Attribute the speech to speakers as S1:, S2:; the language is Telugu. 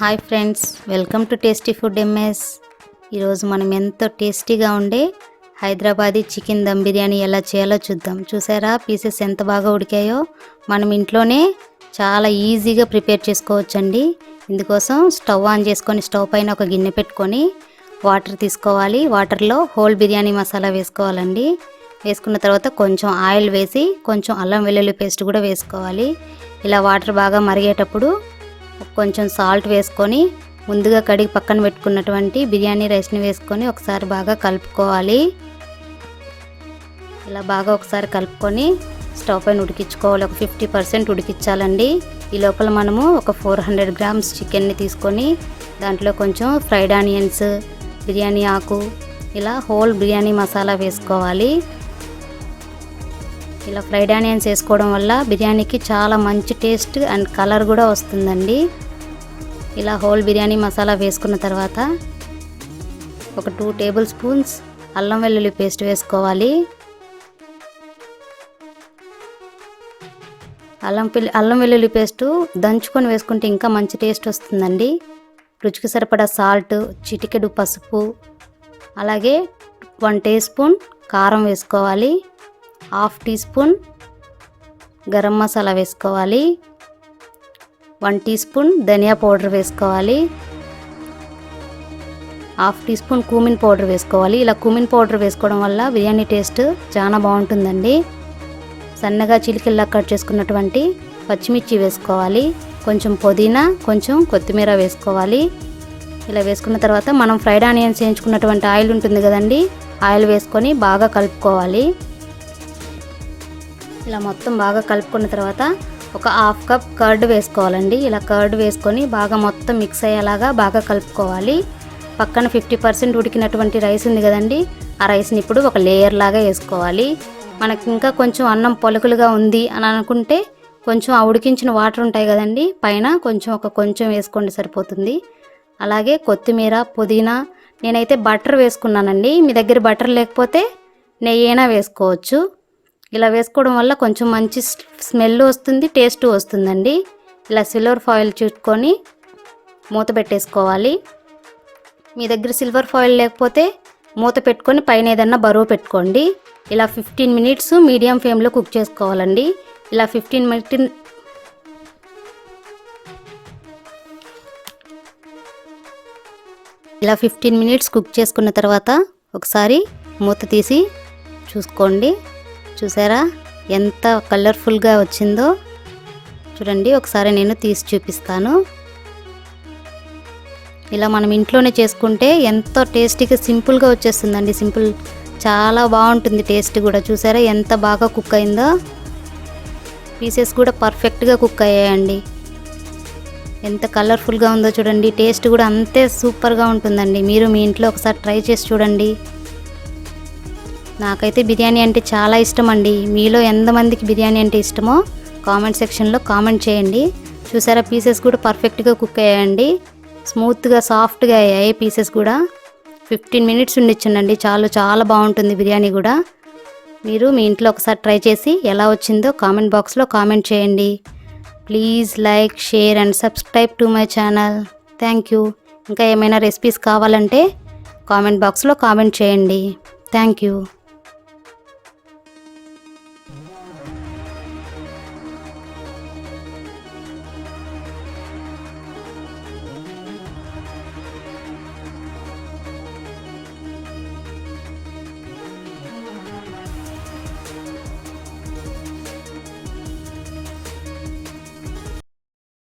S1: Hi friends, welcome to tasty food MS. ఈరోజు మనం ఎంతో టేస్టీగా ఉండే హైదరాబాదీ చికెన్ దమ్ బిర్యానీ ఎలా చేయాలో చూద్దాం. చూసారా పీసెస్ ఎంత బాగా ఉడికాయో. మనం ఇంట్లోనే చాలా ఈజీగా ప్రిపేర్ చేసుకోవచ్చండి. ఇందుకోసం స్టవ్ ఆన్ చేసుకొని స్టవ్ పైన ఒక గిన్నె పెట్టుకొని వాటర్ తీసుకోవాలి. వాటర్లో హోల్ బిర్యానీ మసాలా వేసుకోవాలండి. వేసుకున్న తర్వాత కొంచెం ఆయిల్ వేసి కొంచెం అల్లం వెల్లుల్లి పేస్ట్ కూడా వేసుకోవాలి. ఇలా వాటర్ బాగా మరిగేటప్పుడు కొంచెం సాల్ట్ వేసుకొని ముందుగా కడిగి పక్కన పెట్టుకున్నటువంటి బిర్యానీ రైస్ని వేసుకొని ఒకసారి బాగా కలుపుకోవాలి. ఇలా బాగా ఒకసారి కలుపుకొని స్టవ్ పైన ఉడికించుకోవాలి. ఒక 50% ఉడికించాలండి. ఈ లోపల మనము ఒక 400 గ్రామ్స్ చికెన్ని తీసుకొని దాంట్లో కొంచెం ఫ్రైడ్ ఆనియన్స్, బిర్యానీ ఆకు, ఇలా హోల్ బిర్యానీ మసాలా వేసుకోవాలి. ఇలా ఫ్రైడ్ ఆనియన్స్ వేసుకోవడం వల్ల బిర్యానీకి చాలా మంచి టేస్ట్ అండ్ కలర్ కూడా వస్తుందండి. ఇలా హోల్ బిర్యానీ మసాలా వేసుకున్న తర్వాత ఒక 2 టేబుల్ స్పూన్స్ అల్లం వెల్లుల్లి పేస్ట్ వేసుకోవాలి. అల్లం వెల్లుల్లి పేస్టు దంచుకొని వేసుకుంటే ఇంకా మంచి టేస్ట్ వస్తుందండి. రుచికి సరిపడా సాల్ట్, చిటికెడు పసుపు, అలాగే 1 టీ స్పూన్ కారం వేసుకోవాలి. 1/2 టీ స్పూన్ గరం మసాలా వేసుకోవాలి. 1 టీ స్పూన్ ధనియా పౌడర్ వేసుకోవాలి. 1/2 టీ స్పూన్ కుమిన్ పౌడర్ వేసుకోవాలి. ఇలా కుమిన్ పౌడర్ వేసుకోవడం వల్ల బిర్యానీ టేస్ట్ చాలా బాగుంటుందండి. సన్నగా చిలికల్లా కట్ చేసుకున్నటువంటి పచ్చిమిర్చి వేసుకోవాలి. కొంచెం పుదీనా, కొంచెం కొత్తిమీర వేసుకోవాలి. ఇలా వేసుకున్న తర్వాత మనం ఫ్రైడ్ ఆనియన్స్ వేయించుకున్నటువంటి ఆయిల్ ఉంటుంది కదండి, ఆయిల్ వేసుకొని బాగా కలుపుకోవాలి. ఇలా మొత్తం బాగా కలుపుకున్న తర్వాత ఒక 1/2 కప్ కర్డ్ వేసుకోవాలండి. ఇలా కర్డ్ వేసుకొని బాగా మొత్తం మిక్స్ అయ్యేలాగా బాగా కలుపుకోవాలి. పక్కన 50% ఉడికినటువంటి రైస్ ఉంది కదండి, ఆ రైస్ని ఇప్పుడు ఒక లేయర్ లాగా వేసుకోవాలి. మనకి ఇంకా కొంచెం అన్నం పొలకులుగా ఉంది అని అనుకుంటే కొంచెం ఆ ఉడికించిన వాటర్ ఉంటాయి కదండి, పైన కొంచెం వేసుకోండి, సరిపోతుంది. అలాగే కొత్తిమీర, పుదీనా, నేనైతే బటర్ వేసుకున్నానండి. మీ దగ్గర బటర్ లేకపోతే నెయ్యి అయినా వేసుకోవచ్చు. ఇలా వేసుకోవడం వల్ల కొంచెం మంచి స్మెల్ వస్తుంది, టేస్ట్ వస్తుందండి. ఇలా సిల్వర్ ఫాయిల్ చుట్టుకొని మూత పెట్టేసుకోవాలి. మీ దగ్గర సిల్వర్ ఫాయిల్ లేకపోతే మూత పెట్టుకొని పైన ఏదన్నా బరువు పెట్టుకోండి. ఇలా 15 మినిట్స్ మీడియం ఫ్లేమ్లో కుక్ చేసుకోవాలండి. ఇలా 15 మినిట్స్ కుక్ చేసుకున్న తర్వాత ఒకసారి మూత తీసి చూసుకోండి. చూసారా ఎంత కలర్ఫుల్గా వచ్చిందో? చూడండి, ఒకసారి నేను తీసి చూపిస్తాను. ఇలా మనం ఇంట్లోనే చేసుకుంటే ఎంతో టేస్టీగా సింపుల్గా వచ్చేస్తుందండి. చాలా బాగుంటుంది టేస్ట్ కూడా. చూసారా ఎంత బాగా కుక్ అయిందో? పీసెస్ కూడా పర్ఫెక్ట్గా కుక్ అయ్యాయండి. ఎంత కలర్ఫుల్గా ఉందో చూడండి. టేస్ట్ కూడా అంతే సూపర్గా ఉంటుందండి. మీరు మీ ఇంట్లో ఒకసారి ట్రై చేసి చూడండి. నాకైతే బిర్యానీ అంటే చాలా ఇష్టం అండి. మీలో ఎంతమందికి బిర్యానీ అంటే ఇష్టమో కామెంట్ సెక్షన్లో కామెంట్ చేయండి. చూసారా పీసెస్ కూడా పర్ఫెక్ట్గా కుక్ అయ్యాయండి. స్మూత్గా, సాఫ్ట్గా అయ్యాయి పీసెస్ కూడా. 15 మినిట్స్ ఉండిచ్చుండండి, చాలా బాగుంటుంది బిర్యానీ కూడా. మీరు మీ ఇంట్లో ఒకసారి ట్రై చేసి ఎలా వచ్చిందో కామెంట్ బాక్స్లో కామెంట్ చేయండి. Please like, share and subscribe to my channel. Thank you. ఇంకా ఏమైనా రెసిపీస్ కావాలంటే కామెంట్ బాక్స్లో కామెంట్ చేయండి. Thank you.